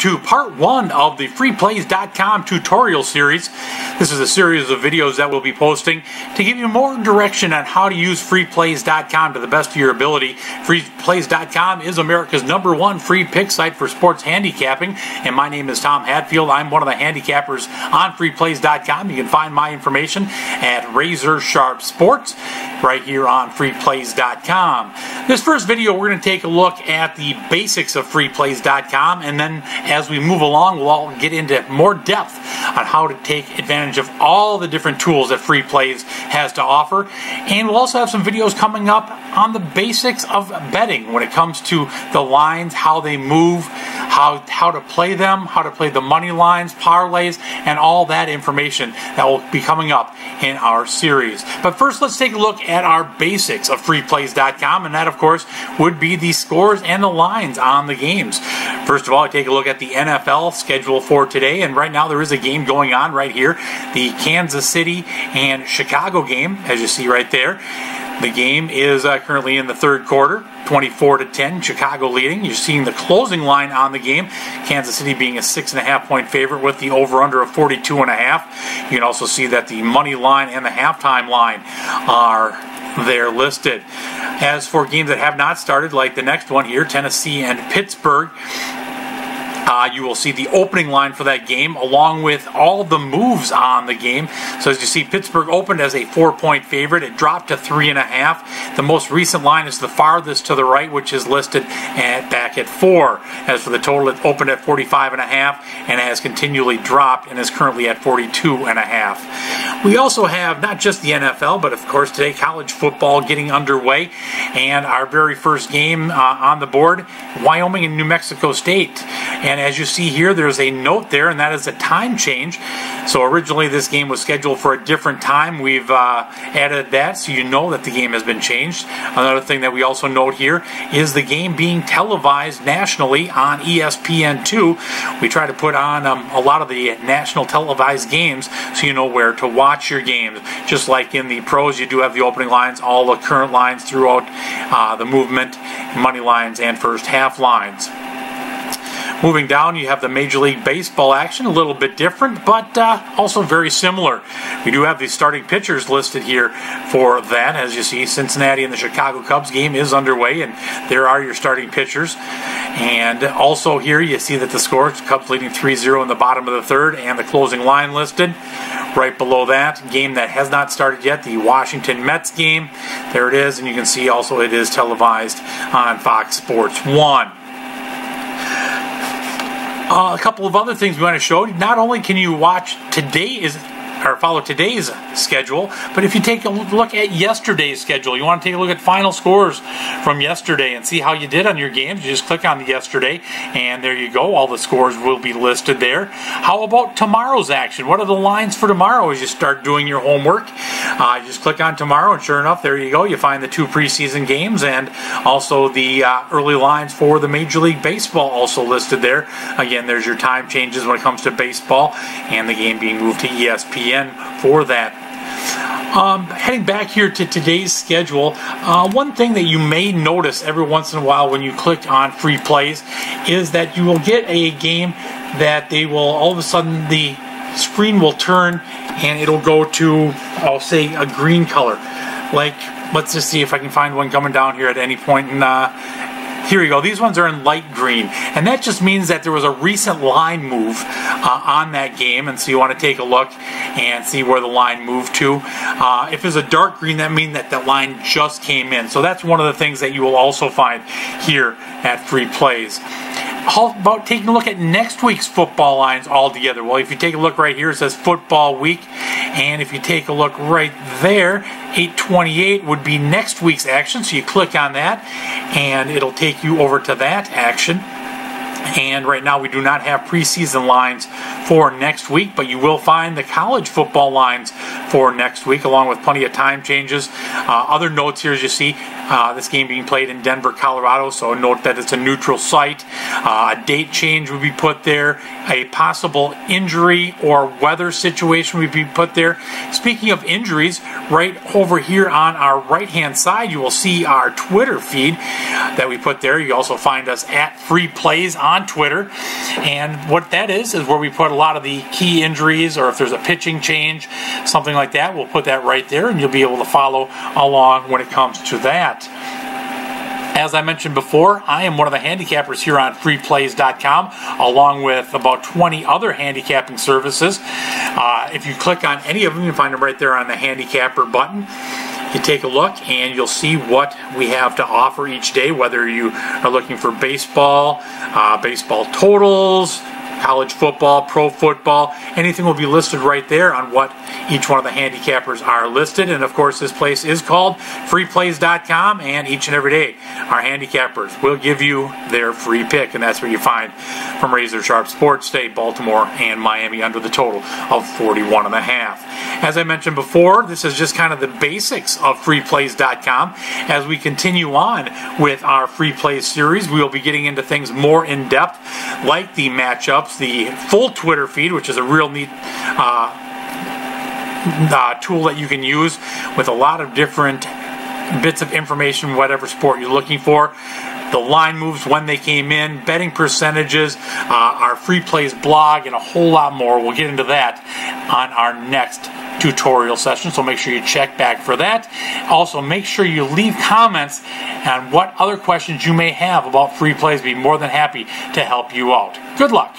to part one of the Freeplays.com tutorial series. This is a series of videos that we'll be posting to give you more direction on how to use Freeplays.com to the best of your ability. Freeplays.com is America's #1 free pick site for sports handicapping, and my name is Tom Hatfield. I'm one of the handicappers on Freeplays.com. You can find my information at Razor Sharp Sports right here on Freeplays.com. This first video, we're going to take a look at the basics of Freeplays.com, and then as we move along, we'll get into more depth on how to take advantage of all the different tools that Freeplays has to offer. And we'll also have some videos coming up on the basics of betting when it comes to the lines, how they move, how to play them, how to play the money lines, parlays, and all that information that will be coming up in our series. But first, let's take a look at our basics of Freeplays.com, and that, of course, would be the scores and the lines on the games. First of all, I take a look at the NFL schedule for today, and right now there is a game going on right here, the Kansas City and Chicago game, as you see right there. The game is currently in the third quarter, 24-10, Chicago leading. You're seeing the closing line on the game, Kansas City being a 6.5 point favorite with the over-under of 42.5. You can also see that the money line and the halftime line are there listed. As for games that have not started, like the next one here, Tennessee and Pittsburgh, you will see the opening line for that game along with all the moves on the game. So as you see, Pittsburgh opened as a 4-point favorite. It dropped to 3.5. The most recent line is the farthest to the right, which is listed back at 4. As for the total, it opened at 45.5 and has continually dropped and is currently at 42.5. We also have not just the NFL, but of course today college football getting underway, and our very first game on the board, Wyoming and New Mexico State. And as you see here, there's a note there, and that is a time change. So originally this game was scheduled for a different time. We've added that so you know that the game has been changed. Another thing that we also note here is the game being televised nationally on ESPN2. We try to put on a lot of the national televised games so you know where to watch your games. Just like in the pros, you do have the opening lines, all the current lines throughout the movement, money lines, and first half lines. Moving down, you have the Major League Baseball action, a little bit different, but also very similar. We do have the starting pitchers listed here for that. As you see, Cincinnati and the Chicago Cubs game is underway, and there are your starting pitchers. And also here, you see that the score, Cubs leading 3-0 in the bottom of the third, and the closing line listed. Right below that, game that has not started yet, the Washington Mets game. There it is, and you can see also it is televised on Fox Sports 1. A couple of other things we want to show. Not only can you watch follow today's schedule, but if you take a look at yesterday's schedule, you want to take a look at final scores from yesterday and see how you did on your games. You just click on the yesterday, and there you go. All the scores will be listed there. How about tomorrow's action? What are the lines for tomorrow as you start doing your homework? You just click on tomorrow, and sure enough, there you go. You find the 2 preseason games and also the early lines for the Major League Baseball also listed there. Again, there's your time changes when it comes to baseball and the game being moved to ESPN for that. Heading back here to today's schedule, one thing that you may notice every once in a while when you click on Free Plays is that you will get a game that they will, all of a sudden the screen will turn and it'll go to, I'll say, a green color. Like, let's just see if I can find one coming down here at any point in here we go. These ones are in light green, and that just means that there was a recent line move on that game, and so you want to take a look and see where the line moved to. If it's a dark green, that means that the line just came in. So that's one of the things that you will also find here at Free Plays. How about taking a look at next week's football lines all together? Well, if you take a look right here, it says football week, and if you take a look right there, 8/28 would be next week's action. So you click on that, and it'll take you over to that action. And right now we do not have preseason lines for next week, but you will find the college football lines for next week, along with plenty of time changes. Other notes here, as you see, this game being played in Denver, Colorado, so note that it's a neutral site. A date change would be put there. A possible injury or weather situation would be put there. Speaking of injuries, right over here on our right-hand side, you will see our Twitter feed that we put there. You also find us at Freeplays on Twitter. And what that is where we put a lot of the key injuries, or if there's a pitching change, something like that, we'll put that right there, and you'll be able to follow along when it comes to that. As I mentioned before, I am one of the handicappers here on Freeplays.com, along with about 20 other handicapping services. If you click on any of them, you'll find them right there on the handicapper button. You take a look and you'll see what we have to offer each day, whether you are looking for baseball, baseball totals, college football, pro football, anything will be listed right there on what each one of the handicappers are listed. And of course, this place is called Freeplays.com, and each and every day our handicappers will give you their free pick, and that's where you find from Razor Sharp Sports State, Baltimore, and Miami under the total of 41.5. As I mentioned before, this is just kind of the basics of Freeplays.com. As we continue on with our Free Plays series, we will be getting into things more in depth, like the matchups, the full Twitter feed, which is a real neat tool that you can use with a lot of different bits of information, whatever sport you're looking for. The line moves, when they came in, betting percentages, our Free Plays blog, and a whole lot more. We'll get into that on our next tutorial session, so make sure you check back for that. Also, make sure you leave comments on what other questions you may have about Free Plays. Be more than happy to help you out. Good luck.